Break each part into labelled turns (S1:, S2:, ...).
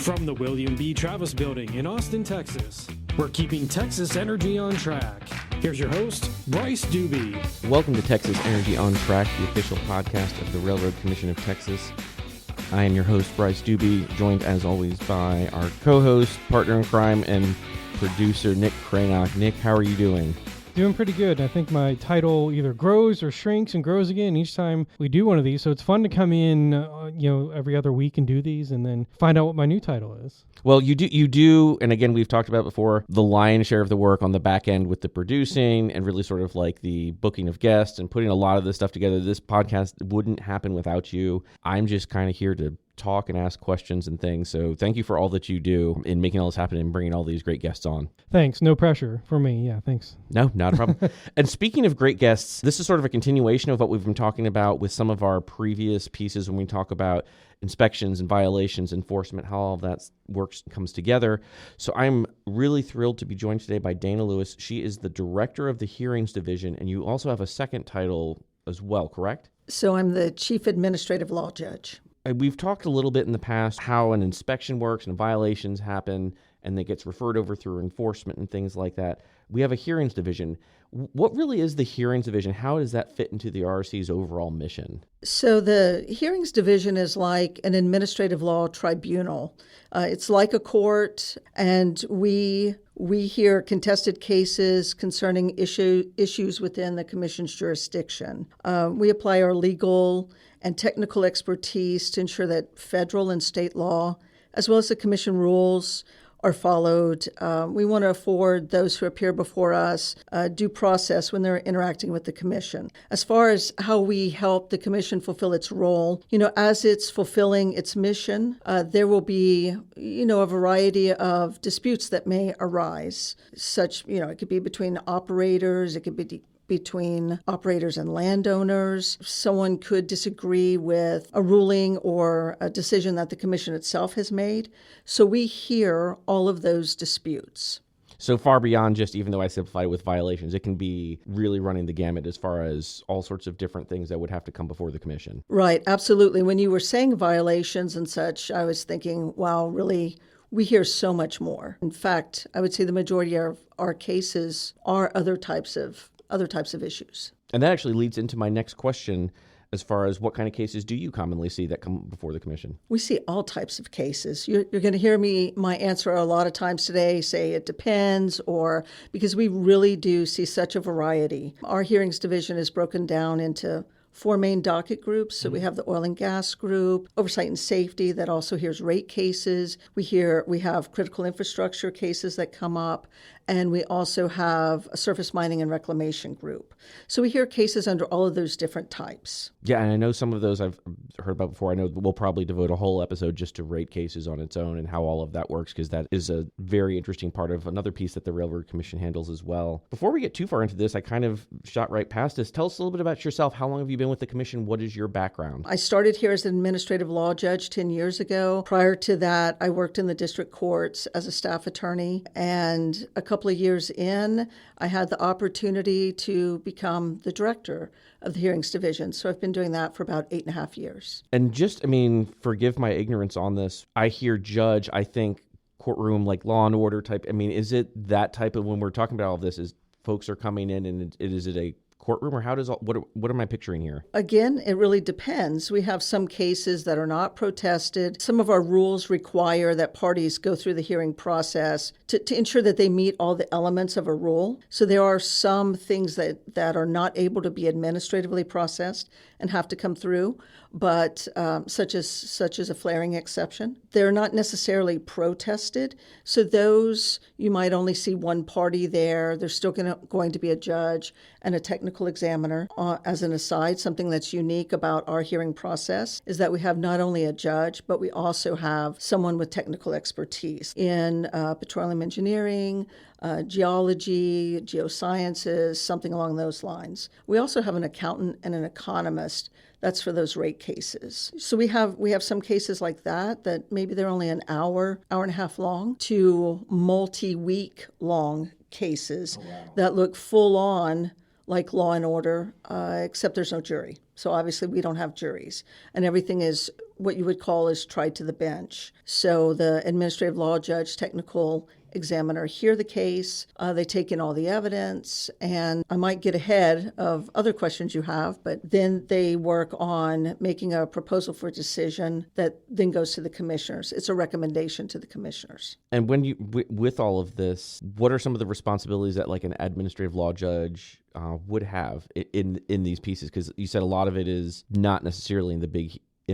S1: From the William B. Travis Building in Austin, Texas, we're keeping Texas energy on track. Here's your host, Bryce Doobie.
S2: Welcome to Texas Energy on Track, the official podcast of the Railroad Commission of Texas. I am your host, Bryce Doobie, joined as always by our co-host, partner in crime, and producer, Nick Cranock. Nick, how are you doing?
S3: Doing pretty good. I think my title either grows or shrinks and grows again each time we do one of these. So it's fun to come in, every other week and do these and then find out what my new title is.
S2: Well, you do, and again, we've talked about before, the lion's share of the work on the back end with the producing and really sort of like the booking of guests and putting a lot of this stuff together. This podcast wouldn't happen without you. I'm just kind of here to talk and ask questions and things. So thank you for all that you do in making all this happen and bringing all these great guests on.
S3: Thanks. No pressure for me. Yeah, thanks.
S2: No, not a problem. And speaking of great guests, this is sort of a continuation of what we've been talking about with some of our previous pieces when we talk about inspections and violations, enforcement, how all of that comes together. So I'm really thrilled to be joined today by Dana Lewis. She is the director of the Hearings Division, and you also have a second title as well, correct?
S4: So I'm the Chief Administrative Law Judge.
S2: We've talked a little bit in the past how an inspection works and violations happen and that gets referred over through enforcement and things like that. We have a hearings division. What really is the hearings division? How does that fit into the RC's overall mission?
S4: So the hearings division is like an administrative law tribunal. It's like a court, and we hear contested cases concerning issues within the commission's jurisdiction. We apply our legal and technical expertise to ensure that federal and state law, as well as the commission rules, are followed. We want to afford those who appear before us due process when they're interacting with the commission. As far as how we help the commission fulfill its role, as it's fulfilling its mission, there will be, a variety of disputes that may arise. Such, it could be between operators, it could be between operators and landowners. Someone could disagree with a ruling or a decision that the commission itself has made. So we hear all of those disputes.
S2: So far beyond just, even though I simplified it with violations, it can be really running the gamut as far as all sorts of different things that would have to come before the commission.
S4: Right, absolutely. When you were saying violations and such, I was thinking, wow, really, we hear so much more. In fact, I would say the majority of our cases are other types of issues.
S2: And that actually leads into my next question as far as what kind of cases do you commonly see that come before the commission?
S4: We see all types of cases. You're going to hear my answer a lot of times today say it depends, or because we really do see such a variety. Our hearings division is broken down into 4 main docket groups. So we have the oil and gas group, oversight and safety that also hears rate cases. We have critical infrastructure cases that come up, and we also have a surface mining and reclamation group. So we hear cases under all of those different types.
S2: Yeah, and I know some of those I've heard about before. I know we'll probably devote a whole episode just to rate cases on its own and how all of that works, because that is a very interesting part of another piece that the Railroad Commission handles as well. Before we get too far into this, I kind of shot right past this. Tell us a little bit about yourself. How long have you been with the commission? What is your background?
S4: I started here as an administrative law judge 10 years ago. Prior to that, I worked in the district courts as a staff attorney, and a couple of years in, I had the opportunity to become the director of the hearings division. So I've been doing that for about 8.5 years.
S2: And forgive my ignorance on this. I hear judge, I think courtroom, like Law and Order type. Is it that type of, when we're talking about all of this, is folks are coming in and is it a courtroom, or what am I picturing here?
S4: Again, it really depends. We have some cases that are not protested. Some of our rules require that parties go through the hearing process to ensure that they meet all the elements of a rule. So there are some things that are not able to be administratively processed and have to come through, but such as a flaring exception. They're not necessarily protested. So those, you might only see one party there. There's still going to be a judge and a technical examiner. As an aside, something that's unique about our hearing process is that we have not only a judge, but we also have someone with technical expertise in petroleum engineering, geology, geosciences, something along those lines. We also have an accountant and an economist. That's for those rate cases. So we have some cases like that maybe they're only an hour and a half long, to multi-week long cases that look full on like Law and Order, except there's no jury. So obviously we don't have juries, and everything is what you would call is tried to the bench. So the administrative law judge, technical examiner hear the case, they take in all the evidence, and I might get ahead of other questions you have, but then they work on making a proposal for decision that then goes to the commissioners. It's a recommendation to the commissioners.
S2: And when you, with all of this, what are some of the responsibilities that like an administrative law judge would have in these pieces? Because you said a lot of it is not necessarily in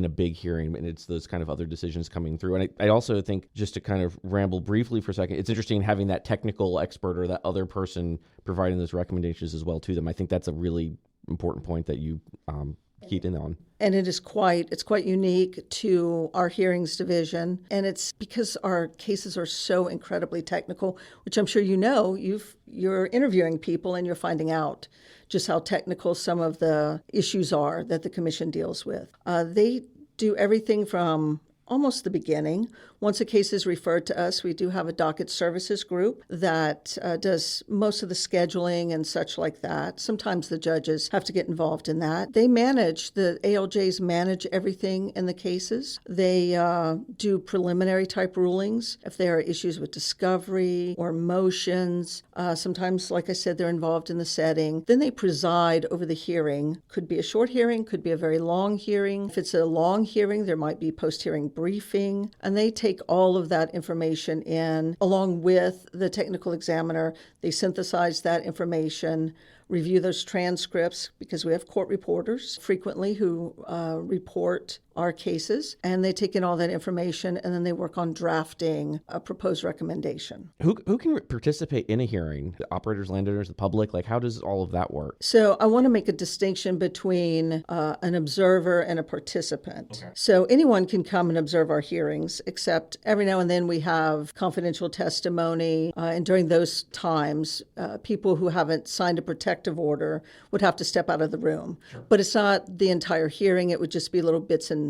S2: a big hearing, and it's those kind of other decisions coming through. And I also think, just to kind of ramble briefly for a second, it's interesting having that technical expert or that other person providing those recommendations as well to them. I think that's a really important point that you keyed in on.
S4: And it's quite unique to our hearings division. And it's because our cases are so incredibly technical, which I'm sure you know, you're interviewing people and you're finding out just how technical some of the issues are that the commission deals with. They do everything from almost the beginning. Once a case is referred to us, we do have a docket services group that does most of the scheduling and such like that. Sometimes the judges have to get involved in that. The ALJs manage everything in the cases. They do preliminary type rulings if there are issues with discovery or motions. Sometimes, like I said, they're involved in the setting. Then they preside over the hearing. Could be a short hearing, could be a very long hearing. If it's a long hearing, there might be post-hearing briefing, and they take all of that information in along with the technical examiner. They synthesize that information, review those transcripts, because we have court reporters frequently who report our cases, and they take in all that information, and then they work on drafting a proposed recommendation.
S2: Who can participate in a hearing? The operators, landowners, the public? Like, how does all of that work?
S4: So I want to make a distinction between an observer and a participant. Okay. So anyone can come and observe our hearings, except every now and then we have confidential testimony, and during those times, people who haven't signed a protective order would have to step out of the room. Sure. But it's not the entire hearing. It would just be little bits and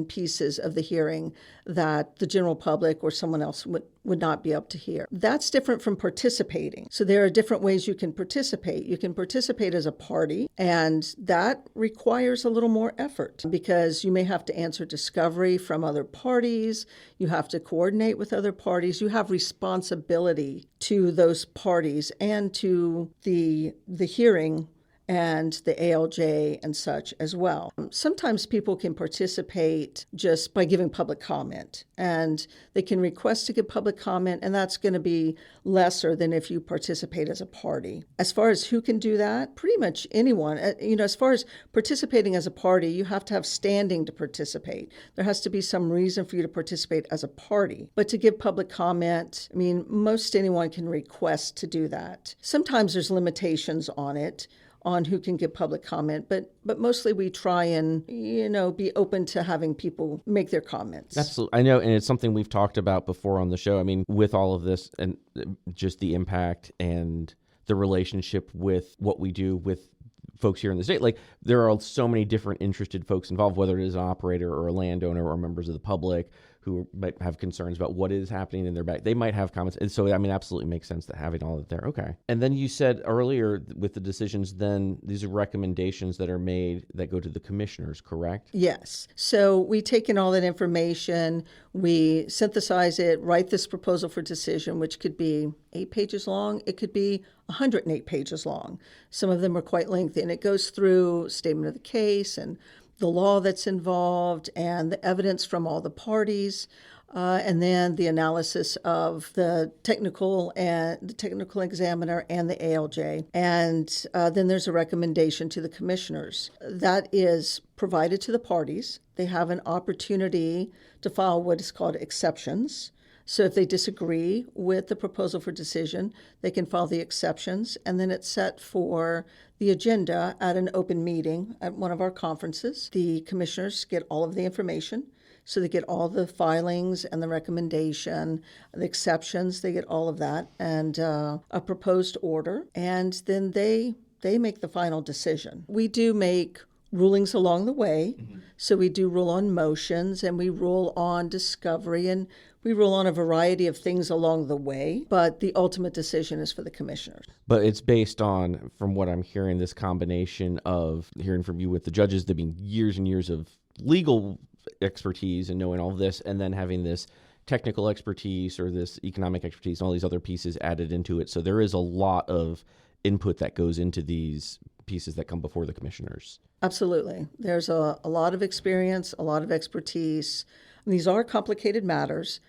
S4: pieces of the hearing that the general public or someone else would not be able to hear. That's different from participating. So there are different ways you can participate. You can participate as a party, and that requires a little more effort because you may have to answer discovery from other parties. You have to coordinate with other parties. You have responsibility to those parties and to the hearing and the ALJ and such as well. Sometimes people can participate just by giving public comment, and they can request to give public comment, and that's going to be lesser than if you participate as a party. As far as who can do that, pretty much anyone. As far as participating as a party, you have to have standing to participate. There has to be some reason for you to participate as a party. But to give public comment, most anyone can request to do that. Sometimes there's limitations on it, on who can give public comment, but mostly we try and, be open to having people make their comments.
S2: Absolutely. I know, and it's something we've talked about before on the show. With all of this and just the impact and the relationship with what we do with folks here in the state, like there are so many different interested folks involved, whether it is an operator or a landowner or members of the public who might have concerns about what is happening in their back. They might have comments. And so, absolutely makes sense that having all of that there. Okay. And then you said earlier with the decisions, then these are recommendations that are made that go to the commissioners, correct?
S4: Yes. So we take in all that information, we synthesize it, write this proposal for decision, which could be 8 pages long. It could be 108 pages long. Some of them are quite lengthy, and it goes through statement of the case and the law that's involved and the evidence from all the parties, and then the analysis of the technical examiner and the ALJ. And then there's a recommendation to the commissioners. That is provided to the parties. They have an opportunity to file what is called exceptions. So if they disagree with the proposal for decision, they can file the exceptions, and then it's set for the agenda at an open meeting at one of our conferences. The commissioners get all of the information. So they get all the filings and the recommendation, the exceptions, they get all of that, and a proposed order, and then they make the final decision. We do make rulings along the way. Mm-hmm. So we do rule on motions, and we rule on discovery, and we rule on a variety of things along the way, but the ultimate decision is for the commissioners.
S2: But it's based on, from what I'm hearing, this combination of hearing from you with the judges, there being years and years of legal expertise and knowing all this, and then having this technical expertise or this economic expertise and all these other pieces added into it. So there is a lot of input that goes into these pieces that come before the commissioners.
S4: Absolutely. There's a lot of experience, a lot of expertise. And these are complicated matters,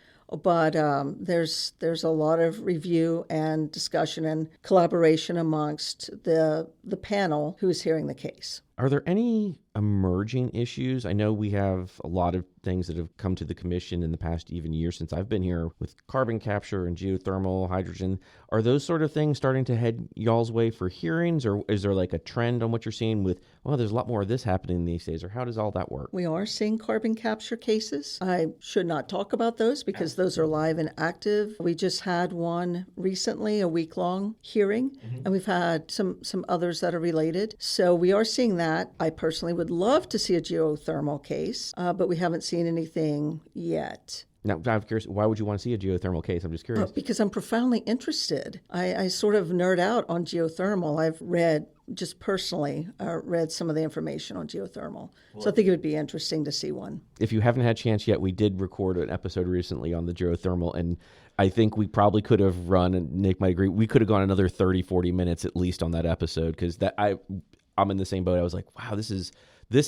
S4: but there's a lot of review and discussion and collaboration amongst the panel who is hearing the case.
S2: Are there any emerging issues? I know we have a lot of things that have come to the commission in the past even year since I've been here with carbon capture and geothermal, hydrogen. Are those sort of things starting to head y'all's way for hearings, or is there like a trend on what you're seeing with, well, there's a lot more of this happening these days, or how does all that work?
S4: We are seeing carbon capture cases. I should not talk about those because those are live and active. We just had one recently, a week-long hearing, and we've had some others that are related. So we are seeing that. I personally would love to see a geothermal case, but we haven't seen anything yet.
S2: Now, I'm curious, why would you want to see a geothermal case? I'm just curious.
S4: Because I'm profoundly interested. I sort of nerd out on geothermal. I've read, just personally, read some of the information on geothermal. So I think it would be interesting to see one.
S2: If you haven't had a chance yet, we did record an episode recently on the geothermal, and I think we probably could have run, and Nick might agree, we could have gone another 30, 40 minutes at least on that episode, because I'm in the same boat. I was like, wow, this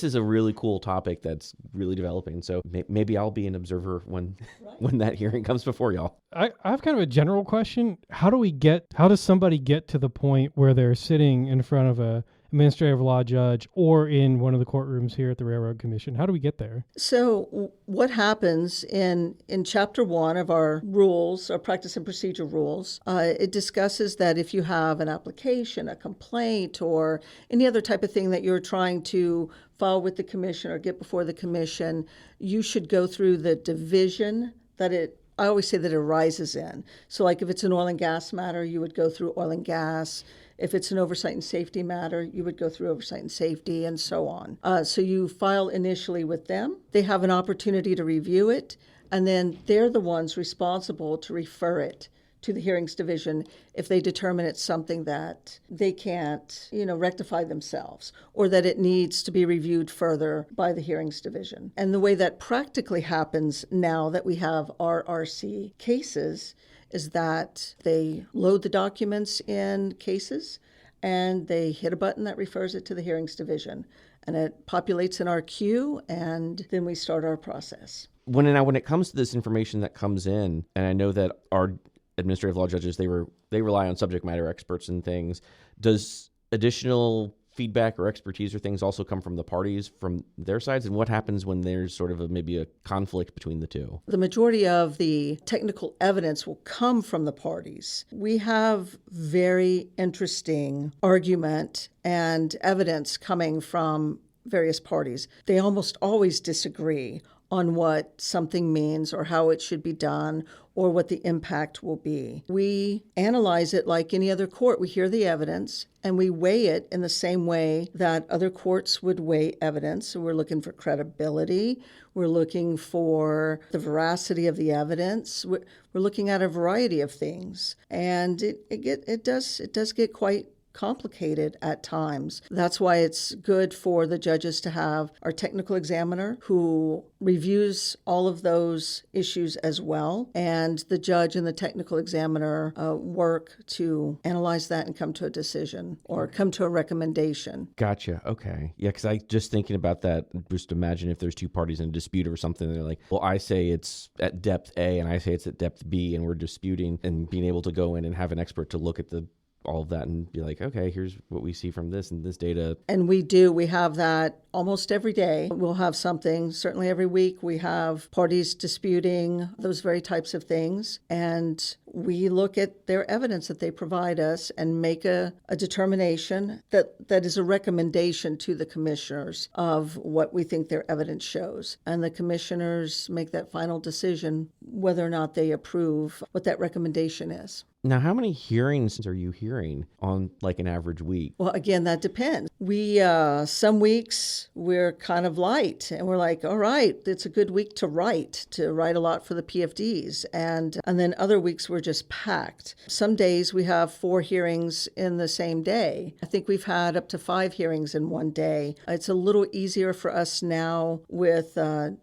S2: is a really cool topic that's really developing. So maybe I'll be an observer when that hearing comes before y'all.
S3: I have kind of a general question. How does somebody get to the point where they're sitting in front of a administrative law judge or in one of the courtrooms here at the Railroad Commission? How do we get there?
S4: So what happens in Chapter 1 of our rules, our practice and procedure rules, it discusses that if you have an application, a complaint, or any other type of thing that you're trying to file with the commission or get before the commission, you should go through the division that I always say that it arises in. So like if it's an oil and gas matter, you would go through oil and gas. If it's an oversight and safety matter, you would go through oversight and safety, and so on. So you file initially with them. They have an opportunity to review it, and then they're the ones responsible to refer it to the hearings division if they determine it's something that they can't, rectify themselves, or that it needs to be reviewed further by the hearings division. And the way that practically happens now that we have RRC cases is that they load the documents in cases and they hit a button that refers it to the hearings division. And it populates in our queue, and then we start our process.
S2: When it comes to this information that comes in, and I know that our administrative law judges, they rely on subject matter experts and things, does additional feedback or expertise or things also come from the parties, from their sides? And what happens when there's sort of maybe a conflict between the two?
S4: The majority of the technical evidence will come from the parties. We have very interesting argument and evidence coming from various parties. They almost always disagree on what something means or how it should be done or what the impact will be. We analyze it like any other court. We hear the evidence and we weigh it in the same way that other courts would weigh evidence. So we're looking for credibility. We're looking for the veracity of the evidence. We're looking at a variety of things. And it does get quite complicated at times. That's why it's good for the judges to have our technical examiner who reviews all of those issues as well. And the judge and the technical examiner work to analyze that and come to a decision or come to a recommendation.
S2: Gotcha. Okay. Yeah, because I just thinking about that, just imagine if there's two parties in a dispute or something, they're like, well, I say it's at depth A and I say it's at depth B, and we're disputing, and being able to go in and have an expert to look at all of that and be like, okay, here's what we see from this and this data.
S4: And we have that almost every day. We'll have something, certainly every week we have parties disputing those very types of things. And we look at their evidence that they provide us and make a determination that is a recommendation to the commissioners of what we think their evidence shows. And the commissioners make that final decision whether or not they approve what that recommendation is.
S2: Now, how many hearings are you hearing on like an average week?
S4: Well, again, that depends. We, some weeks we're kind of light and we're like, all right, it's a good week to write a lot for the PFDs. And then other weeks we're we're just packed. Some days we have 4 hearings in the same day. I think we've had up to 5 hearings in one day. It's a little easier for us now with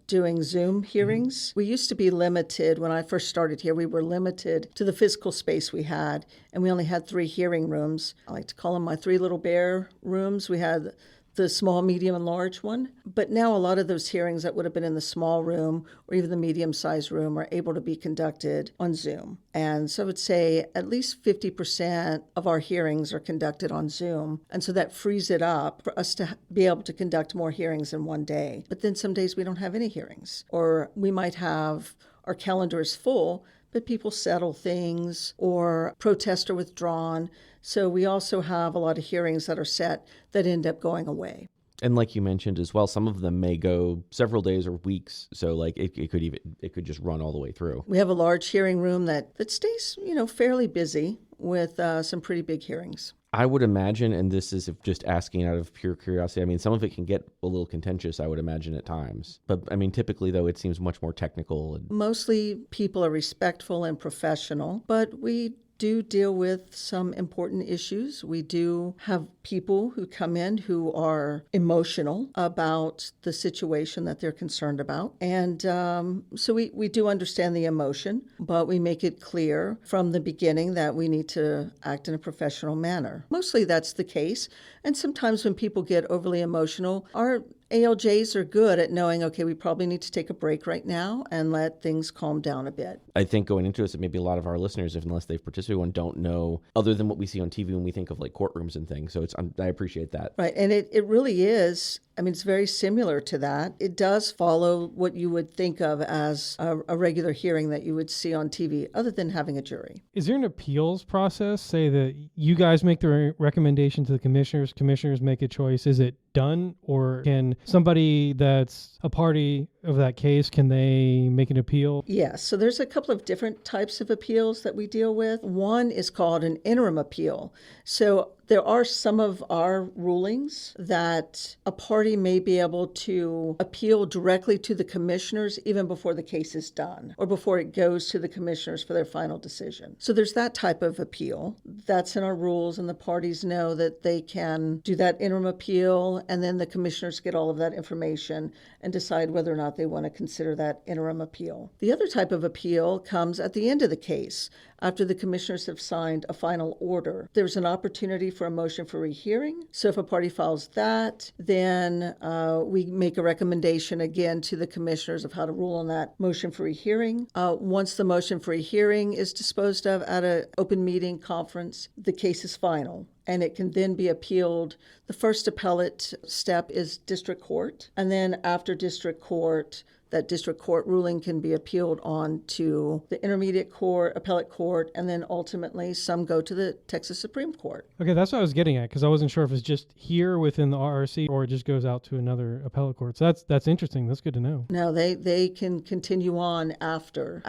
S4: doing Zoom hearings. We used to be limited. When I first started here, we were limited to the physical space we had, and we only had 3 hearing rooms. I like to call them my 3 little bear rooms. We had the small, medium, and large one. But now a lot of those hearings that would have been in the small room or even the medium-sized room are able to be conducted on Zoom. And so I would say at least 50% of our hearings are conducted on Zoom. And so that frees it up for us to be able to conduct more hearings in one day. But then some days we don't have any hearings, or we might have our calendar is full, but people settle things or protest are withdrawn. So we also have a lot of hearings that are set that end up going away.
S2: And like you mentioned as well, some of them may go several days or weeks. So like it could just run all the way through.
S4: We have a large hearing room that stays, fairly busy with some pretty big hearings.
S2: I would imagine, and this is just asking out of pure curiosity, I mean, some of it can get a little contentious, I would imagine, at times. But, I mean, typically, though, it seems much more technical.
S4: Mostly people are respectful and professional, but we do deal with some important issues. We do have people who come in who are emotional about the situation that they're concerned about. And so we do understand the emotion, but we make it clear from the beginning that we need to act in a professional manner. Mostly that's the case. And sometimes when people get overly emotional, our ALJs are good at knowing, okay, we probably need to take a break right now and let things calm down a bit.
S2: I think going into this, that maybe a lot of our listeners, unless they've participated in, don't know other than what we see on TV when we think of like courtrooms and things. So I appreciate that.
S4: Right. And it really is. I mean, it's very similar to that. It does follow what you would think of as a regular hearing that you would see on TV, other than having a jury.
S3: Is there an appeals process? Say that you guys make the recommendation to the commissioners make a choice. Is it done, or can somebody that's a party of that case, can they make an appeal?
S4: Yes. So there's a couple of different types of appeals that we deal with. One is called an interim appeal. So there are some of our rulings that a party may be able to appeal directly to the commissioners even before the case is done or before it goes to the commissioners for their final decision. So there's that type of appeal. That's in our rules, and the parties know that they can do that interim appeal, and then the commissioners get all of that information and decide whether or not they want to consider that interim appeal. The other type of appeal comes at the end of the case, after the commissioners have signed a final order. There's an opportunity for a motion for rehearing. So if a party files that, then we make a recommendation again to the commissioners of how to rule on that motion for rehearing. Once the motion for rehearing is disposed of at an open meeting conference, the case is final, and it can then be appealed. The first appellate step is district court, and then after district court, that district court ruling can be appealed on to the intermediate court, appellate court, and then ultimately some go to the Texas Supreme Court.
S3: Okay, that's what I was getting at, because I wasn't sure if it's just here within the RRC or it just goes out to another appellate court. So that's interesting. That's good to know.
S4: No, they can continue on after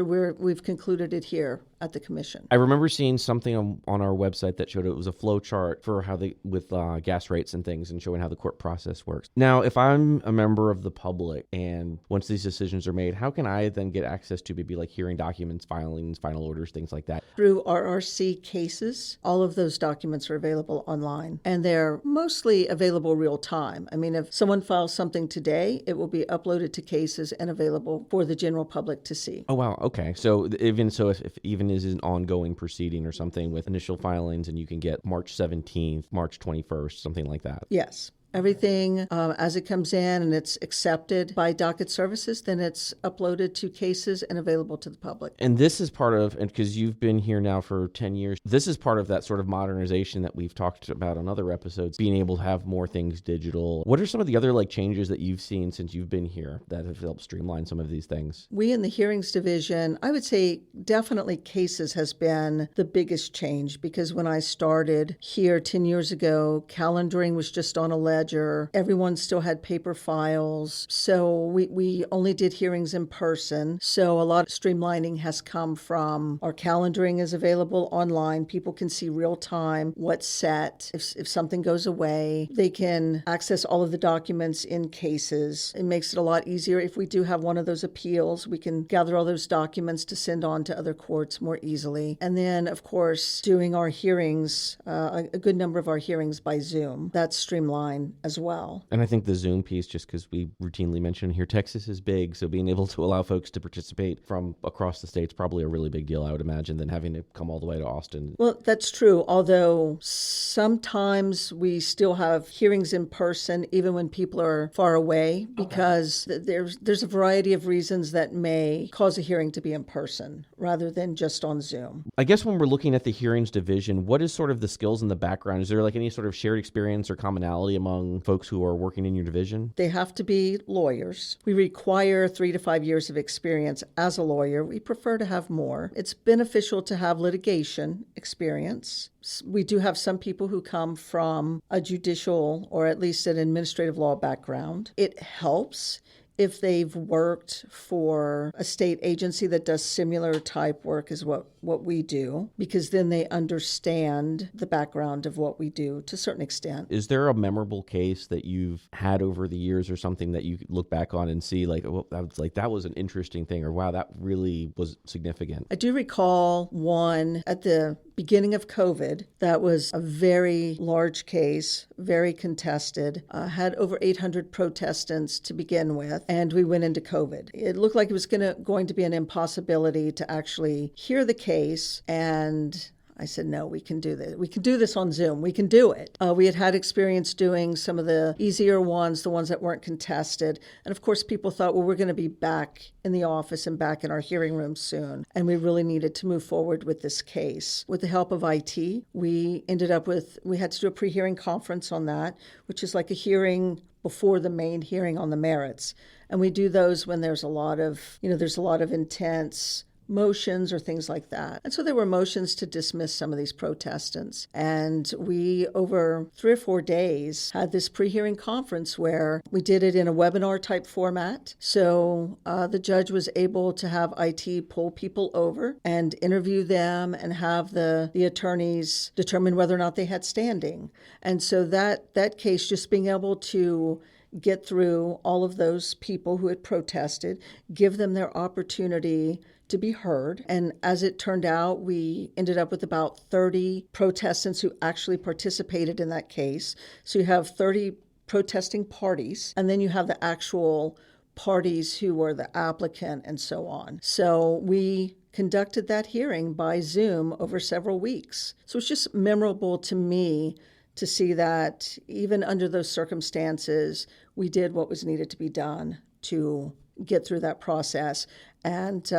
S4: we've concluded it here at the commission.
S2: I remember seeing something on our website that showed it was a flow chart for how with gas rates and things, and showing how the court process works. Now, if I'm a member of the public and once these decisions are made, how can I then get access to maybe like hearing documents, filings, final orders, things like that?
S4: Through RRC cases, all of those documents are available online, and they're mostly available real time. I mean, if someone files something today, it will be uploaded to cases and available for the general public to see.
S2: Oh, wow. Okay. So even so, if even is an ongoing proceeding or something with initial filings, and you can get March 17th, March 21st, something like that.
S4: Yes. Everything as it comes in and it's accepted by docket services, then it's uploaded to cases and available to the public.
S2: And this is part of, and because you've been here now for 10 years, this is part of that sort of modernization that we've talked about on other episodes, being able to have more things digital. What are some of the other like changes that you've seen since you've been here that have helped streamline some of these things?
S4: We in the hearings division, I would say definitely cases has been the biggest change, because when I started here 10 years ago, calendaring was just on a list. ledger. Everyone still had paper files. So we only did hearings in person. So a lot of streamlining has come from our calendaring is available online. People can see real time what's set. If something goes away, they can access all of the documents in cases. It makes it a lot easier. If we do have one of those appeals, we can gather all those documents to send on to other courts more easily. And then, of course, doing our hearings, a good number of our hearings by Zoom. That's streamlined as well.
S2: And I think the Zoom piece, just because we routinely mention here, Texas is big, so being able to allow folks to participate from across the state is probably a really big deal, I would imagine, than having to come all the way to Austin.
S4: Well, that's true, although sometimes we still have hearings in person even when people are far away, because there's a variety of reasons that may cause a hearing to be in person rather than just on Zoom.
S2: I guess when we're looking at the hearings division, what is sort of the skills in the background? Is there like any sort of shared experience or commonality among folks who are working in your division?
S4: They have to be lawyers. We require 3 to 5 years of experience as a lawyer. We prefer to have more. It's beneficial to have litigation experience. We do have some people who come from a judicial or at least an administrative law background. It helps if they've worked for a state agency that does similar type work as what we do, because then they understand the background of what we do to a certain extent.
S2: Is there a memorable case that you've had over the years or something that you look back on and see like, oh, that was an interesting thing, or wow, that really was significant?
S4: I do recall one at the beginning of COVID that was a very large case, very contested, had over 800 protestants to begin with, and we went into COVID. It looked like it was going to be an impossibility to actually hear the case, and I said, no, we can do this. We can do this on Zoom. We can do it. We had experience doing some of the easier ones, the ones that weren't contested. And of course, people thought, well, we're going to be back in the office and back in our hearing room soon. And we really needed to move forward with this case. With the help of IT, we had to do a pre-hearing conference on that, which is like a hearing before the main hearing on the merits. And we do those when there's a lot of intense motions or things like that. And so there were motions to dismiss some of these protestants. And we, over 3 or 4 days, had this pre-hearing conference where we did it in a webinar type format. So the judge was able to have IT pull people over and interview them and have the attorneys determine whether or not they had standing. And so that case, just being able to get through all of those people who had protested, give them their opportunity to be heard. And as it turned out, we ended up with about 30 protestants who actually participated in that case. So you have 30 protesting parties, and then you have the actual parties who were the applicant and so on. So we conducted that hearing by Zoom over several weeks. So it's just memorable to me to see that even under those circumstances, we did what was needed to be done to get through that process and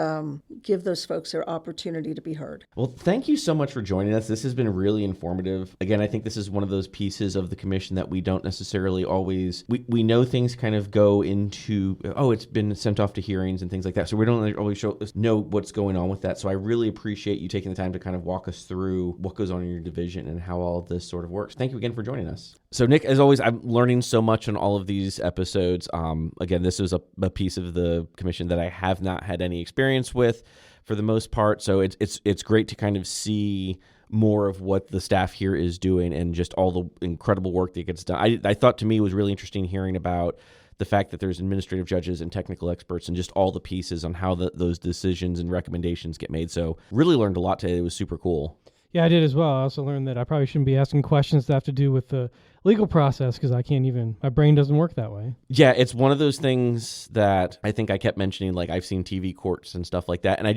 S4: give those folks their opportunity to be heard.
S2: Well, thank you so much for joining us. This has been really informative. Again, I think this is one of those pieces of the commission that we don't necessarily always, we know things kind of go into, it's been sent off to hearings and things like that. So we don't always know what's going on with that. So I really appreciate you taking the time to kind of walk us through what goes on in your division and how all of this sort of works. Thank you again for joining us. So Nick, as always, I'm learning so much on all of these episodes. Again, this is a piece of the commission that I have not had any experience with for the most part. So it's great to kind of see more of what the staff here is doing and just all the incredible work that gets done. I thought to me it was really interesting hearing about the fact that there's administrative judges and technical experts and just all the pieces on how those decisions and recommendations get made. So really learned a lot today. It was super cool.
S3: Yeah, I did as well. I also learned that I probably shouldn't be asking questions that have to do with the legal process because my brain doesn't work that way.
S2: Yeah, it's one of those things that I think I kept mentioning, like I've seen TV courts and stuff like that, and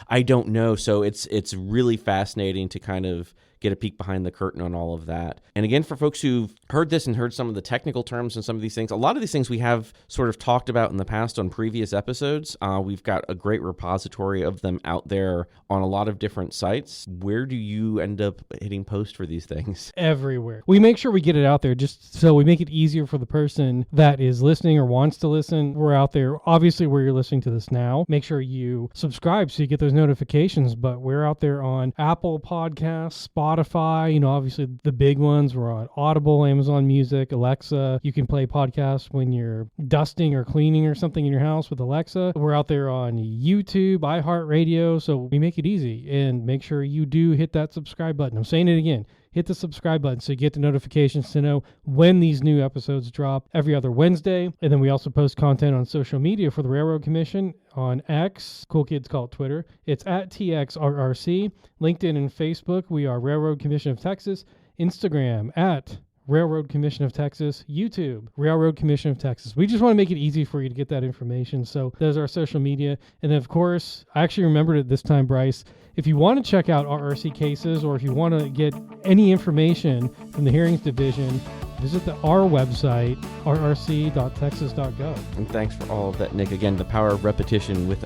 S2: I don't know. So it's really fascinating to kind of get a peek behind the curtain on all of that. And again, for folks who've heard this and heard some of the technical terms and some of these things, a lot of these things we have sort of talked about in the past on previous episodes. We've got a great repository of them out there on a lot of different sites. Where do you end up hitting post for these things?
S3: Everywhere. We make sure we get it out there just so we make it easier for the person that is listening or wants to listen. We're out there, obviously, where you're listening to this now. Make sure you subscribe so you get those notifications. But we're out there on Apple Podcasts, Spotify, obviously the big ones. We're on Audible, Amazon Music, Alexa. You can play podcasts when you're dusting or cleaning or something in your house with Alexa. We're out there on YouTube, iHeartRadio. So we make it easy. And make sure you do hit that subscribe button. I'm saying it again. Hit the subscribe button so you get the notifications to know when these new episodes drop every other Wednesday. And then we also post content on social media for the Railroad Commission on X. Cool kids call it Twitter. It's at TXRRC. LinkedIn and Facebook, we are Railroad Commission of Texas. Instagram at Railroad Commission of Texas. YouTube, Railroad Commission of Texas. We just want to make it easy for you to get that information. So there's our social media. And then, of course, I actually remembered it this time, Bryce. If you want to check out RRC cases or if you want to get any information from the Hearings Division, visit our website, rrc.texas.gov.
S2: And thanks for all of that, Nick. Again, the power of repetition with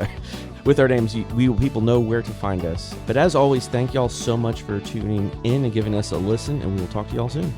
S2: our names. People know where to find us. But as always, thank y'all so much for tuning in and giving us a listen, and we will talk to y'all soon.